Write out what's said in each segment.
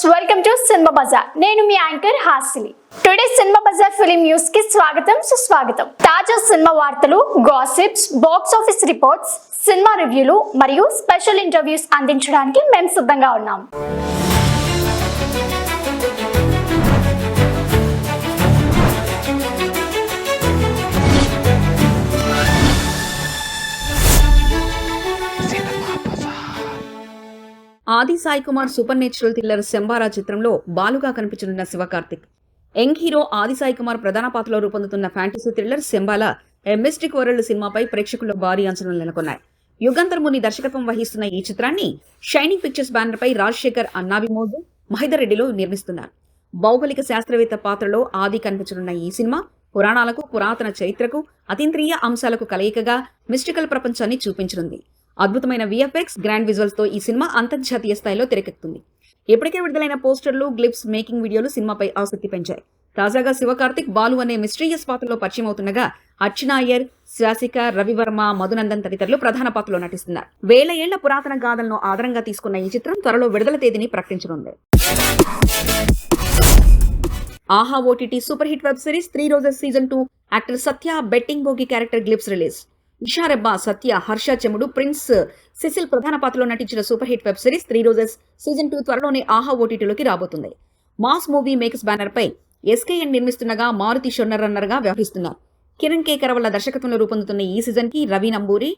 Welcome to cinema Bazaar. నేను మీ anchor Hasini. Today cinema Bazaar film news కి స్వాగతం సుస్వాగతం. తాజా సినిమా వార్తలు, gossips, box office reports, cinema రివ్యూలు మరియు స్పెషల్ ఇంటర్వ్యూస్ అందించడానికి మేము సిద్ధంగా ఉన్నాం. Aadi Sai Kumar supernatural thriller Shambhala చిత్రంలో బాలుగా కనిపించనున్న శివకార్తిక్. యంగ్ హీరో ఆది సాయి కుమార్ ప్రధాన పాత్రలో రూపొందుతున్న fantasy thriller Shambhala a mystic world సినిమాపై ప్రేక్షకుల్లో భారీ అంచనాలు నెలకొన్నాయి. యుగంధర్ ముని దర్శకత్వం వహిస్తున్న ఈ చిత్రాన్ని షైనింగ్ పిక్చర్స్ బ్యానర్ పై రాజశేఖర్ అన్నాబిమోజు, మహేదర్ రెడ్డిలో నిర్మిస్తున్నారు. భౌగోళిక శాస్త్రవేత్త పాత్రలో ఆది కనిపించనున్న ఈ సినిమా పురాణాలకు, పురాతన చరిత్రకు, అతీంద్రియ అంశాలకు కలయికగా మిస్టికల్ ప్రపంచాన్ని చూపించనుంది. అద్భుతమైన విఎఫ్ఎక్స్, గ్రాండ్ విజువల్స్ తో ఈ సినిమా అంతర్జాతీయ స్థాయిలో తెరకెక్కుతుంది. ఇప్పటికే విడుదలైన పోస్టర్లు, గ్లిప్స్, మేకింగ్ వీడియోలు సినిమాపై ఆసక్తి పెంచాయి. తాజాగా శివకార్తిక్ బాలు అనే మిస్టీరియస్ పాత్రలో పరిచయం అవుతుండగా అర్చనా అయ్యర్, శ్వాసిక, రవివర్మ, మధునందన్ తదితరులు ప్రధాన పాత్రలో నటిస్తున్నారు. 1000 ఏళ్ల పురాతన గాథలను ఆధారంగా తీసుకున్న ఈ చిత్రం త్వరలో విడుదల తేదీని ప్రకటించనుంది. Aha OTT super hit web series 3 Roses season 2 actor Satya betting Bogi character glimpse release. Eesha Rebba, Satya, Harsha Chemudu, Prince Cecil ప్రధాన పాత్రలో నటించిన super hit web series 3 Roses season 2 త్వరలోనే ఆహా ఓటీటీలోకి రాబోతుంది. మాస్ మూవీ మేకర్స్ బ్యానర్ పై ఎస్కేఎన్ నిర్మిస్తుండగా మారుతి షొన్నర్ రన్నర్ గా వ్యవహరిస్తున్నారు. కిరణ్ కే కరవల్ల దర్శకత్వంలో రూపొందుతున్న ఈ సీజన్ కి రవి నంబూరి,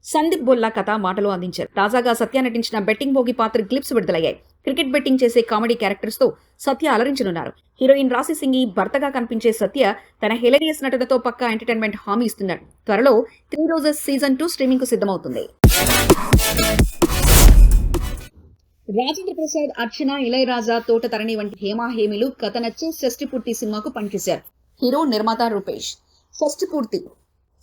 సందీప్ బొల్లా కథ, మాటలు అందించారు. తాజాగా సత్య నటించిన బెట్టింగ్ బోగి పాత్ర గ్లిప్స్ విడుదలయ్యాయి. క్రికెట్ బెట్టింగ్ చేసే కామెడీ క్యారెక్టర్స్ తో సత్య అలరించనున్నారు. హీరోయిన్ రాశి సింగి భర్తగా కనిపించే సత్య తన హిలేరియస్ నటనతో పక్కా ఎంటర్టైన్మెంట్ హామీ ఇస్తున్నాడు. త్వరలో 3 Roses సీజన్ 2 స్ట్రీమింగ్ కు సిద్ధమవుతుంది. రాజేంద్ర ప్రసాద్, అర్చన, ఇళయరాజా, తోట తరణి వంటి హేమాహేమిలు కథ నచ్చే షష్టి పూర్తి సినిమాకు పనిచేశారు. హీరో, నిర్మాత రూపేష్. షష్టి పూర్తి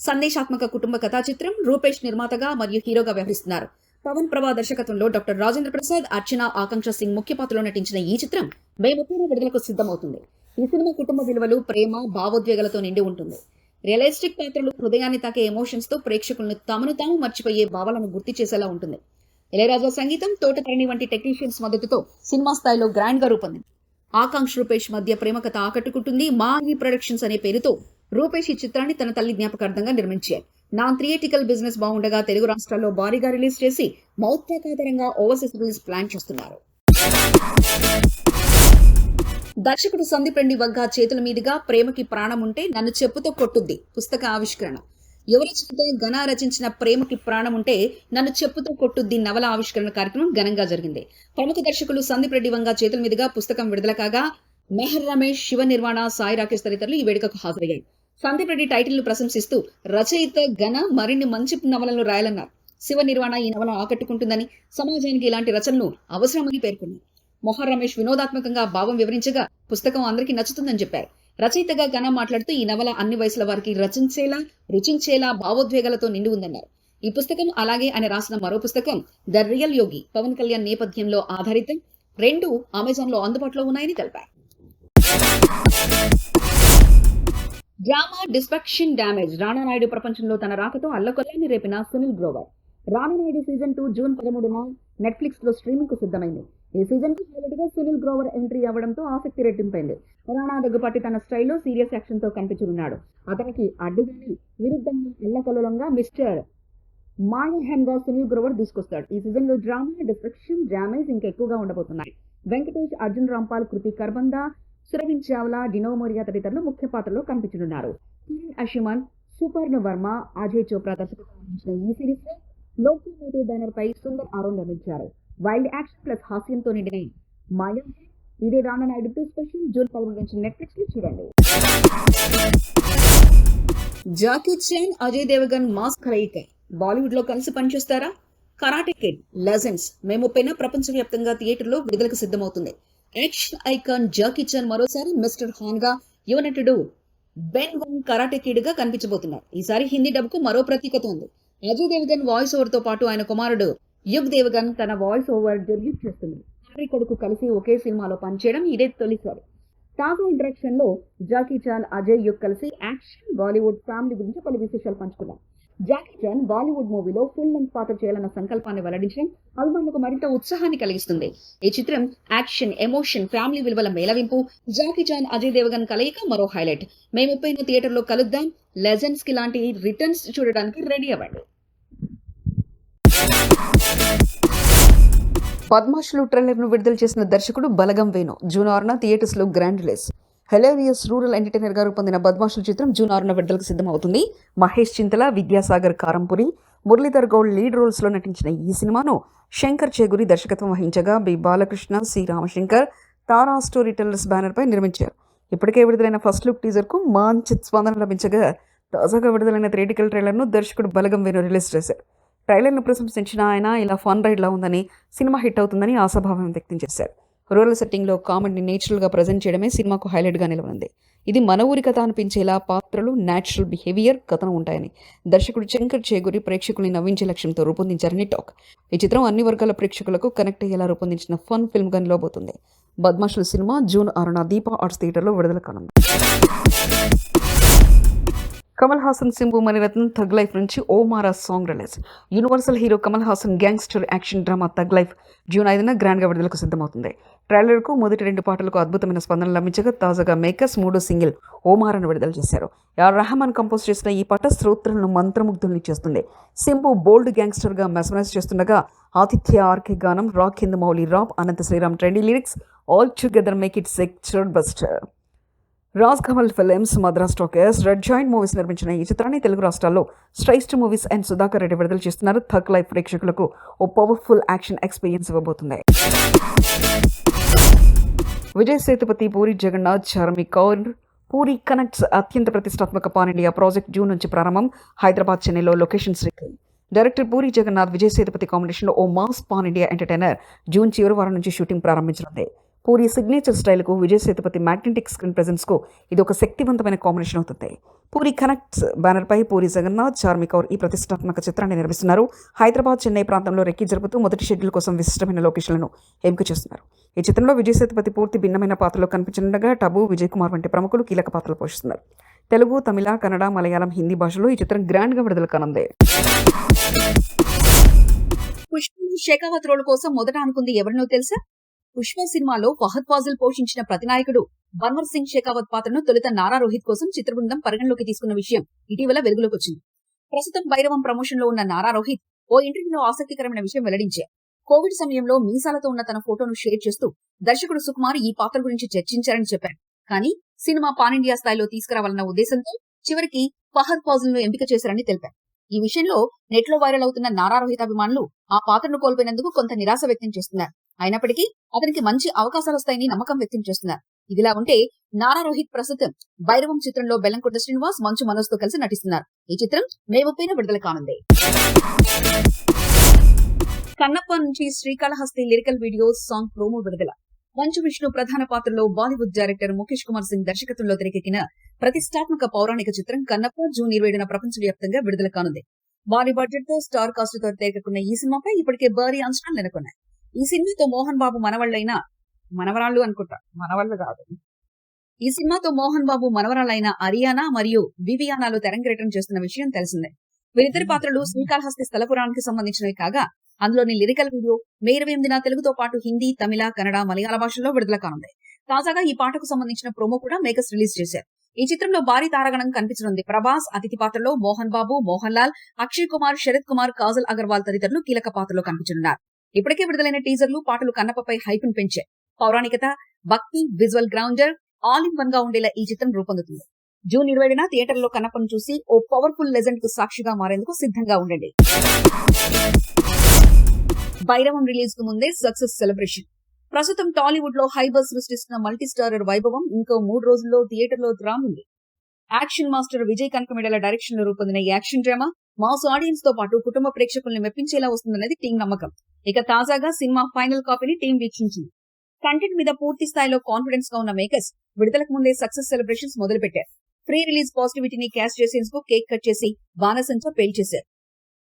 సందేశాత్మక కుటుంబ కథా చిత్రం. రూపేష్ నిర్మాతగా మరియు హీరోగా వ్యవహరిస్తున్నారు. పవన్ ప్రభా దర్శకత్వంలో డాక్టర్ రాజేంద్ర ప్రసాద్, అర్చన, ఆకాంక్ష సింగ్ ముఖ్య పాత్రలో నటించిన ఈ చిత్రం మే 30న విడుదలకు సిద్ధమవుతుంది. ఈ సినిమా కుటుంబ విలువలు, ప్రేమ, భావోద్వేగాలతో నిండి ఉంటుంది. రియలిస్టిక్ పాత్రలు, హృదయాన్ని తాకే ఎమోషన్స్ తో ప్రేక్షకులను తమను తాము మర్చిపోయే భావాలను గుర్తు చేసేలా ఉంటుంది. ఇళయరాజా సంగీతం, తోట తరణి వంటి టెక్నీషియన్స్ మద్దతుతో సినిమా స్థాయిలో గ్రాండ్ గా రూపొందింది. ఆకాంక్ష, రూపేష్ మధ్య ప్రేమ కథ ఆకట్టుకుంటుంది. మా ఈ ప్రొడక్షన్స్ అనే పేరుతో రూపేష్ ఈ చిత్రాన్ని తన తల్లి జ్ఞాపకార్థంగా నిర్మించారు. నాన్ థియేటికల్ బిజినెస్ బాగుండగా తెలుగు రాష్ట్రాల్లో భారీగా రిలీజ్ చేసి మౌత్ టాక్ ఆధారంగా ఓవర్సీస్ రిలీజ్ ప్లాన్ చేస్తున్నారు. దర్శకుడు సందీప్ రెడ్డి వగ్గ చేతుల మీదుగా ప్రేమకి ప్రాణం ఉంటే నన్ను చెప్పుతో కొట్టుద్ది పుస్తక ఆవిష్కరణ. యువ రచయిత ఘన రచించిన ప్రేమకి ప్రాణం ఉంటే నన్ను చెప్పుతో కొట్టుద్ది నవల ఆవిష్కరణ కార్యక్రమం ఘనంగా జరిగింది. ప్రముఖ దర్శకులు సందీప్ రెడ్డి వంగ చేతుల మీదుగా పుస్తకం విడుదల కాగా మెహర్ రమేష్, శివ నిర్వాణ, సాయి రాకేష్ తదితరులు ఈ వేడుకకు హాజరయ్యారు. సందీప్ రెడ్డి టైటిల్ ను ప్రశంసిస్తూ రచయిత ఘన మరిన్ని మంచి నవలను రాయాలన్నారు. శివ నిర్వాణ ఈ నవల ఆకట్టుకుంటుందని, సమాజానికి ఇలాంటి రచనలు అవసరమని పేర్కొన్నారు. మొహర్ రమేష్ వినోదాత్మకంగా భావం వివరించగా పుస్తకం అందరికీ నచ్చుతుందని చెప్పారు. రచయితగా ఘన మాట్లాడుతూ ఈ నవల అన్ని వయసుల వారికి రచించేలా, రుచించేలా భావోద్వేగాలతో నిండి ఉందన్నారు. ఈ పుస్తకం అలాగే ఆయన రాసిన మరో పుస్తకం ద రియల్ యోగి పవన్ కళ్యాణ్ నేపథ్యంలో ఆధారితం. 2 అమెజాన్ లో అందుబాటులో ఉన్నాయని తెలిపారు. Drama distraction damage. Rana Naidu ప్రపంచంలో తన రాకతో అల్లకొల్లాన్ని రేపిన సునీల్ గ్రోవర్. రానా నాయుడు సీజన్ 2 జూన్ 13న నెట్ఫ్లిక్స్ లో స్ట్రీమింగ్ కు సిద్ధమైంది. ఈ సీజన్ కి హైలైట్ గా సునీల్ గ్రోవర్ ఎంట్రీ అవ్వడంతో ఆసక్తి రెట్టింపైంది. రానా దగ్గుపాటి తన స్టైల్లో సీరియస్ యాక్షన్ తో కనిపించనున్నాడు. అతనికి అడ్డుగాని విరుద్ధంగా అల్లకల్లోలంగా మిస్టర్ మాయహెమ్ గా సునీల్ గ్రోవర్ దూసుకొస్తాడు. ఈ సీజన్ లో డ్రామా, డిస్ట్రాక్షన్, డ్యామేజ్ ఇంకా ఎక్కువగా ఉండబోతున్నాయి. వెంకటేష్, అర్జున్ రాంపాల్, కృతి కర్బందా, సురవిన్ చావ్లా, డినో మోరియా తదితరులు ముఖ్య పాత్రలో కనిపించనున్నారు. కిరణ్ అషిమన్, సుపర్ణ వర్మ, అజయ్ చోప్రా దర్శకత్వం వహించిన ఈ సిరీస్ లో లోకోమోటివ్ బ్యానర్ పై సుందర్ ఆరోన్ నిర్మించారు. వైల్డ్ యాక్షన్ ప్లస్ హాస్యంతో నిండిన మాయా ఇదే రానా నాయుడు 2 స్పెషల్ జూన్ 13 నుంచి నెట్ఫ్లిక్స్ లో చూడండి. Jackie Chan, Ajay Devgan mass కలయిక. బాలీవుడ్ లో కలిసి పనిచేస్తారా? కరాటే కిడ్ లెజెండ్స్ మే 30న ప్రపంచవ్యాప్తంగా థియేటర్లో విడుదలకు సిద్ధమవుతుంది. యాక్షన్ ఐకాన్ జాకీ చాన్ మరోసారి మిస్టర్ హాన్ గా, యువ నటుడు బెన్ వాంగ్ కరాటే కిడ్ గా కనిపించబోతున్నారు. ఈసారి హిందీ డబ్ కు మరో ప్రత్యేకత ఉంది. అజయ్ దేవగన్ వాయిస్ ఓవర్ తో పాటు ఆయన కుమారుడు యుగ్ దేవగన్ తన వాయిస్ ఓవర్ డెబ్యూట్ చేస్తున్నారు. తండ్రి కొడుకు కలిసి ఒకే సినిమాలో పనిచేయడం ఇదే తొలిసారి. తాజా ఇంటరాక్షన్ లో జాకీ చాన్, అజయ్ యుగ్ కలిసి యాక్షన్, బాలీవుడ్, ఫ్యామిలీ గురించి పలు విశేషాలు పంచుకున్నారు. జాకీ చాన్ బాలీవుడ్ మూవీలో ఫుల్ లెంగ్త్ పాత్ర చేయాలన్న సంకల్పాన్ని వెల్లడించడం అభిమానులకు మరింత ఉత్సాహాన్ని కలిగిస్తుంది. ఈ చిత్రం యాక్షన్, ఎమోషన్, ఫ్యామిలీ విలువల మేళవింపు. జాకీ చాన్, అజయ్ దేవగన్ కలయిక మరో హైలైట్. మే 30న థియేటర్లో కలుద్దాం. లెజెండ్స్ కి లాంటి రిటర్న్స్ చూడడానికి రెడీ అవ్వండి. పద్మాషులు ట్రైలర్ ను విడుదల చేసిన దర్శకుడు బలగం వేణు జూన్ 6న థియేటర్స్ లో గ్రాండ్ రిలీజ్. హెలేరియస్ రూరల్ ఎంటర్టైనర్ గా రూపొందిన బద్మాషుల చిత్రం జూన్ 6న విడుదలకు సిద్ధమవుతుంది. మహేష్ చింతల, విద్యాసాగర్ కారంపురి, మురళీధర్ గౌడ్ లీడ్ రోల్స్ లో నటించిన ఈ సినిమాను శంకర్ చేగురి దర్శకత్వం వహించగా బి బాలకృష్ణ, సి రామశంకర్ తారా స్టోరీ టెల్లర్స్ బ్యానర్ పై నిర్మించారు. ఇప్పటికే విడుదలైన ఫస్ట్ లుక్ టీజర్ కు మంచి స్పందన లభించగా తాజాగా విడుదలైన థియేటికల్ ట్రైలర్ ను దర్శకుడు బలగం వేణు రిలీజ్ చేశారు. ట్రైలర్ను ప్రశంసించిన ఆయన ఇలా ఫన్ రైడ్లా ఉందని, సినిమా హిట్ అవుతుందని ఆశాభావం వ్యక్తం చేశారు. రూరల్ సెట్టింగ్లో కామెడీని నేచురల్గా ప్రజెంట్ చేయడమే సినిమాకు హైలైట్గా నిలవనుంది. ఇది మన ఊరి కథ అనిపించేలా పాత్రలు, న్యాచురల్ బిహేవియర్, కథనం ఉంటాయని దర్శకుడు శంకర్ చేగురి ప్రేక్షకుల్ని నవ్వించే లక్ష్యంతో రూపొందించారని టాక్. ఈ చిత్రం అన్ని వర్గాల ప్రేక్షకులకు కనెక్ట్ అయ్యేలా రూపొందించిన ఫన్ ఫిల్మ్గా నిలవబోతుంది. బద్మాషుల సినిమా జూన్ 6న దీపా ఆర్ట్స్ థియేటర్లో విడుదల కానుంది. కమల్ హాసన్, సింబు మణిరత్నం థగ్ లైఫ్ నుంచి O Maara song release. Universal hero Kamal Haasan gangster action drama Thug Life June 5న గ్రాండ్గా విడుదలకు సిద్ధమవుతుంది. ట్రైలర్కు మొదటి 2 పాటలకు అద్భుతమైన స్పందన లభించగా తాజాగా మేకర్స్ 3వ సింగిల్ ఓ మారాను విడుదల చేశారు. ఆర్ రెహమాన్ కంపోజ్ చేసిన ఈ పాట శ్రోతలను మంత్రముగ్ధుల్ని చేస్తుంది. సింబు బోల్డ్ గ్యాంగ్స్టర్గా మెస్మరైజ్ చేస్తుండగా ఆతిథ్య ఆర్కే గానం, రాక్ హింద్ Mouli rap, Anantha Sriram trendy lyrics all together make it secured buster. Raaj Kamal Films, Madras Talkies, Red Giant Movies నిర్మించిన ఈ చిత్రాన్ని తెలుగు రాష్ట్రాల్లో స్ట్రైస్ట్ మూవీస్ అండ్ సుధాకర్ రెడ్డి విడుదల చేస్తున్నారు. థగ్ లైఫ్ ప్రేక్షకులకు ఓ పవర్ఫుల్ యాక్షన్ ఎక్స్పీరియన్స్ ఇవ్వబోతుంది. విజయ్ సేతుపతి, పూరి జగన్నాథ్, చార్మి కౌర్ పూరి కనెక్ట్స్ అత్యంత ప్రతిష్టాత్మక పాన్ ఇండియా ప్రాజెక్ట్ జూన్ నుంచి ప్రారంభం. హైదరాబాద్, చెన్నైలో locations release. Director Puri Jagannath, Vijay Sethupathi కాంబినేషన్లో ఓ mass pan India entertainer June చివరి వారం నుంచి షూటింగ్ ప్రారంభించనుంది. పూరి సిగ్నేచర్ స్టైల్కు, విజయ్ సేతుపతి మ్యాగ్నెటిక్ స్క్రీన్ ప్రెజెన్స్కు ఇది ఒక శక్తివంతమైన కాంబినేషన్ అవుతుంది. పూరి కనెక్ట్స్ బ్యానర్పై పూరి జగన్నాథ్, చార్మి కౌర్ ఈ ప్రతిష్టాత్మక చిత్రాన్ని నిర్మిస్తున్నారు. హైదరాబాద్, చెన్నై ప్రాంతంలో రెక్కి జరుపుతూ మొదటి షెడ్యూల్ కోసం విశిష్టమైన లొకేషన్లను ఎంపిక చేస్తున్నారు. ఈ చిత్రంలో విజయ్ సేతుపతి పూర్తి భిన్నమైన పాత్రలో కనిపించనుండగా టబు, విజయ్ కుమార్ వంటి ప్రముఖులు కీలక పాత్రలు పోషిస్తున్నారు. తెలుగు, తమిళ, కన్నడ, మలయాళం, హిందీ భాషలో ఈ చిత్రం గ్రాండ్గా విడుదల కానుంది. పుష్ప షేకావత్ రోల్ కోసం మొదట అనుకుంది ఎవరినో తెలుసా? పుష్ప సినిమాలో ఫహద్ ఫాజిల్ పోషించిన ప్రతినాయకుడు బన్వర్ సింగ్ షేకావత్ పాత్రను తొలుత నారా రోహిత్ కోసం చిత్రబృందం పరిగణలోకి తీసుకున్న విషయం ఇటీవల వెలుగులోకి వచ్చింది. ప్రస్తుతం భైరవం ప్రమోషన్ లో ఉన్న నారా రోహిత్ ఓ ఇంటర్వ్యూలో ఆసక్తికరమైన విషయం వెల్లడించారు. కోవిడ్ సమయంలో మీసాలతో ఉన్న తన ఫోటోను షేర్ చేస్తూ దర్శకుడు సుకుమార్ ఈ పాత్ర గురించి చర్చించారని చెప్పారు. కానీ సినిమా పాన్ ఇండియా స్థాయిలో తీసుకురావాలన్న ఉద్దేశంతో చివరికి ఫహద్ ఫాజిల్ ను ఎంపిక చేశారని తెలిపారు. ఈ విషయంలో నెట్ లో వైరల్ అవుతున్న నారా రోహిత్ అభిమానులు ఆ పాత్రను కోల్పోయినందుకు కొంత నిరాశ వ్యక్తం చేస్తున్నారు. అయినప్పటికీ అతనికి మంచి అవకాశాలు వస్తాయని నమ్మకం వ్యక్తం చేస్తున్నారు. ఇదిలా ఉంటే నారా రోహిత్ ప్రస్తుతం భైరవం చిత్రంలో బెల్లంకొండ శ్రీనివాస్, మంచు మనోజ్ తో కలిసి నటిస్తున్నారు. ఈ చిత్రం మే 30న విడుదల కానుంది. కన్నప్ప నుంచి Srikalahasti lyrical video song promo విడుదల. మంచు విష్ణు ప్రధాన పాత్రలో బాలీవుడ్ డైరెక్టర్ ముఖేష్ కుమార్ సింగ్ దర్శకత్వంలో తెరకెక్కిన ప్రతిష్టాత్మక పౌరాణిక చిత్రం కన్నప్ప జూన్ 27న ప్రపంచవ్యాప్తంగా విడుదల కానుంది. భారీ బడ్జెట్ తో స్టార్ కాస్ట్ తో తెరకెక్కున్న ఈ సినిమాపై ఇప్పటికే భారీ అంచనాలు నెలకొన్నాయి. ఈ సినిమాతో మోహన్ బాబు మనవరాళ్లైన అరియానా మరియు వివియానాలు తెరంగేట్రం చేస్తున్న విషయం తెలిసిందే. వీరిద్దరి పాత్రలు శ్రీకాళహస్తి స్థల పురాణానికి సంబంధించినవి కాగా అందులోని లిరికల్ వీడియో మే 28న తెలుగుతో పాటు హిందీ, తమిళ, కన్నడ, మలయాళ భాషల్లో విడుదల కానుంది. తాజాగా ఈ పాటకు సంబంధించిన ప్రోమో కూడా మేకర్స్ రిలీజ్ చేశారు. ఈ చిత్రంలో భారీ తారాగణం కనిపించనుంది. ప్రభాస్ అతిథి పాత్రలో మోహన్ బాబు, మోహన్ లాల్, అక్షయ్ కుమార్, శరత్ కుమార్, కాజల్ అగర్వాల్ తదితరులు కీలక పాత్రలో కనిపించనున్నారు. ఇప్పటికే విడుదలైన టీజర్లు, పాటలు కన్నప్పపై హైప్ను పెంచాయి. పౌరాణికత, భక్తి, విజువల్ గ్రౌండర్ ఆల్ ఇన్ వన్ గా ఉండేలా ఈ చిత్రం రూపొందుతుంది. జూన్ 20న థియేటర్లో కన్నప్పను చూసి ఓ పవర్ఫుల్ లెజెండ్ కు సాక్షిగా మారేందుకు సిద్ధంగా ఉండండి. భైరవం రిలీజ్ కు ముందే సక్సెస్ సెలబ్రేషన్. ప్రస్తుతం టాలీవుడ్ లో హైబర్ సృష్టిస్తున్న మల్టీ స్టారర్ వైభవం ఇంకో 3 రోజుల్లో థియేటర్లో రానుంది. యాక్షన్ మాస్టర్ విజయ్ కనకమిడల డైరెక్షన్ లో రూపొందిన ఈ యాక్షన్ డ్రామా మాస్ ఆడియన్స్ తో పాటు కుటుంబ ప్రేక్షకుల్ని మెప్పించేలా వస్తుందనేది టీం నమ్మకం. ఇక తాజాగా సినిమా ఫైనల్ కాపీని టీం వీక్షించింది. కంటెంట్ మీద పూర్తి స్థాయిలో కాన్ఫిడెన్స్ గా ఉన్న మేకర్స్ విడుదలకు ముందే సక్సెస్ సెలబ్రేషన్స్ మొదలుపెట్టారు. ప్రీ రిలీజ్ పాజిటివిటీని క్యాష్ చేసేందుకు కేక్ కట్ చేసి బాణసంచా పేల్చేశారు.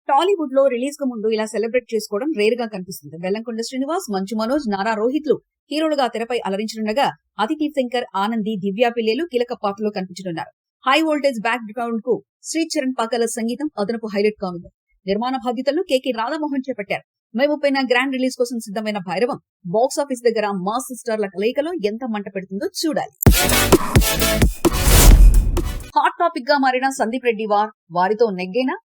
టాలీవుడ్ లో రిలీజ్ కు ముందు ఇలా సెలబ్రేట్ చేసుకోవడం రేర్ గా కనిపిస్తుంది. బెల్లంకొండ శ్రీనివాస్, మంచు మనోజ్, నారా రోహిత్లు హీరోలుగా తెరపై అలరించనుండగా అతిథి శంకర్, ఆనంది, దివ్యా పిల్లేలు కీలక పాత్రలో కనిపించనున్నారు. హై వోల్టేజ్ బ్యాక్ గ్రౌండ్ కు శ్రీ చరణ్ పాకాల సంగీతం అదనపు హైలైట్ కానుంది. నిర్మాణ బాధ్యతలను కేకే రాధామోహన్ చేపట్టారు. మే 30న గ్రాండ్ రిలీజ్ కోసం సిద్ధమైన భైరవం బాక్స్ ఆఫీస్ దగ్గర మాస్ స్టార్ల కలయికలో ఎంత మంట పెడుతుందో చూడాలి. హాట్ టాపిక్ గా మారిన సందీప్ రెడ్డి వారితో నెగ్గేనా?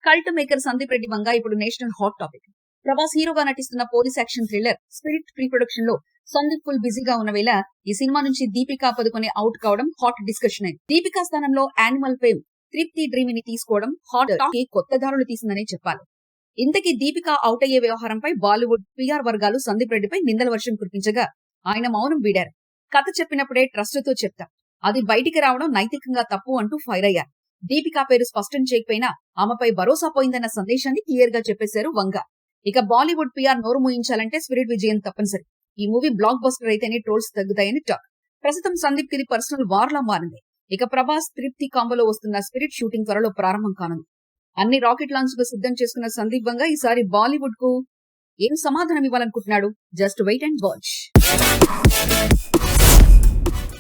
కల్ట్ మేకర్ సందీప్ రెడ్డి వంగ ఇప్పుడు నేషనల్ హాట్ టాపిక్. ప్రభాస్ హీరోగా నటిస్తున్న police action thriller spirit pre production లో సందీప్ ఫుల్ బిజీగా ఉన్న వేళ ఈ సినిమా నుంచి దీపికా పదుకొనే అవుట్ కావడం హాట్ డిస్కషన్ అయింది. దీపికా స్థానంలో యానిమల్ ఫేమ్ తృప్తి డ్రీమిని తీసుకోవడం హాట్ టాక్ కి కొత్త దారులు తీసిందని చెప్పాలి. ఇంతకీ దీపికా అవుట్ అయ్యే వ్యవహారంపై బాలీవుడ్ పిఆర్ వర్గాలు సందీప్ రెడ్డిపై నిందల వర్షం కురిపించగా ఆయన మౌనం వీడారు. కథ చెప్పినప్పుడే ట్రస్ట్ తో చెప్తాం, అది బయటికి రావడం నైతికంగా తప్పు అంటూ ఫైర్ అయ్యారు. దీపికా పేరు స్పష్టం చేయకపోయినా ఆమెపై భరోసా పోయిందన్న సందేశాన్ని క్లియర్ గా చెప్పేశారు వంగ. ఇక బాలీవుడ్ పిఆర్ నోరు మూయించాలంటే స్పిరిట్ విజయం తప్పనిసరి. ఈ మూవీ బ్లాక్ బస్టర్ అయితేనే ట్రోల్స్ తగ్గుతాయని టాక్. ప్రస్తుతం సందీప్ కి ఇది పర్సనల్ వార్ లా మారింది. ఇక ప్రభాస్ తృప్తి కాంబోలో వస్తున్న స్పిరిట్ షూటింగ్ త్వరలో ప్రారంభం కానుంది. అన్ని రాకెట్ లాంచ్ కు సిద్ధం చేసుకున్న సందీప్ వంగ ఈసారి బాలీవుడ్ కు ఏం సమాధానం ఇవ్వాలనుకుంటున్నాడు? Just wait and watch.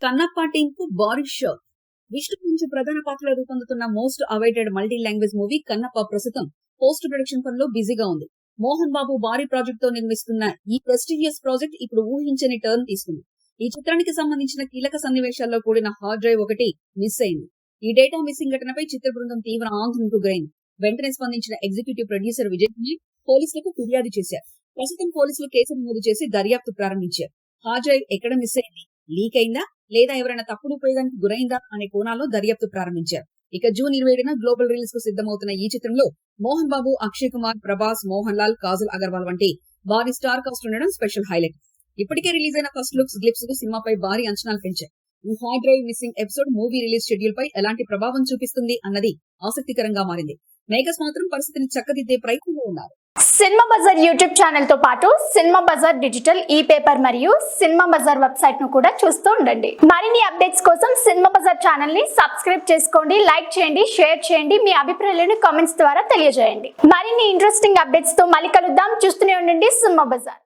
Kannappa team కు భారీ షాక్. విష్ణు నుంచి ప్రధాన పాత్రలో రూపొందుతున్న most awaited multi language movie Kannappa ప్రస్తుతం పోస్ట్ ప్రొడక్షన్ పనిలో బిజీగా ఉంది. మోహన్ బాబు భారీ ప్రాజెక్ట్ తో నిర్మిస్తున్న ఈ ప్రెస్టీజియస్ ప్రాజెక్ట్ ఇప్పుడు ఊహించని టర్న్ తీసుకుంది. ఈ చిత్రానికి సంబంధించిన కీలక సన్నివేశాల్లో కూడిన హార్డ్ డ్రైవ్ ఒకటి మిస్ అయింది. ఈ డేటా మిస్సింగ్ ఘటనపై చిత్ర బృందం తీవ్ర ఆందోళనకు గురైంది. వెంటనే స్పందించిన ఎగ్జిక్యూటివ్ ప్రొడ్యూసర్ విజయ్ కుమార్ పోలీసులకు ఫిర్యాదు చేశారు. ప్రస్తుతం పోలీసులు కేసు నమోదు చేసి దర్యాప్తు ప్రారంభించారు. హార్డ్ డ్రైవ్ ఎక్కడ మిస్ అయింది, లీక్ అయిందా లేదా ఎవరైనా తప్పుడు ఉపయోగానికి గురైందా అనే కోణాల్లో దర్యాప్తు ప్రారంభించారు. ఇక జూన్ 27న గ్లోబల్ రిలీజ్ కు సిద్ధమవుతున్న ఈ చిత్రంలో మోహన్ బాబు, అక్షయ్ కుమార్, ప్రభాస్, మోహన్ లాల్, కాజల్ అగర్వాల్ వంటి భారీ స్టార్ కాస్ట్ ఉండడం స్పెషల్ హైలైట్. ఇప్పటికే రిలీజ్ అయిన ఫస్ట్ లుక్స్, గ్లిప్స్ కు సినిమాపై భారీ అంచనాలు పెంచాయి. ఈ hard drive missing episode movie release schedule పై ఎలాంటి ప్రభావం చూపిస్తుంది అన్నది ఆసక్తికరంగా మారింది. మేకర్స్ మాత్రం పరిస్థితిని చక్కదిద్దే ప్రయత్నంలో ఉన్నారు. సినిమా బజార్ యూట్యూబ్ ఛానల్ తో పాటు సినిమా బజార్ డిజిటల్ ఈ పేపర్ మరియు సినిమా బజార్ వెబ్సైట్ ను కూడా చూస్తూ ఉండండి. మరిన్ని అప్డేట్స్ కోసం సినిమా బజార్ ఛానల్ ని సబ్స్క్రైబ్ చేసుకోండి, లైక్ చేయండి, షేర్ చేయండి, మీ అభిప్రాయాలను కామెంట్స్ ద్వారా తెలియజేయండి. మరిన్ని ఇంట్రెస్టింగ్ అప్డేట్స్ తో మళ్ళీ కలుద్దాం. చూస్తూనే ఉండండి సినిమా బజార్.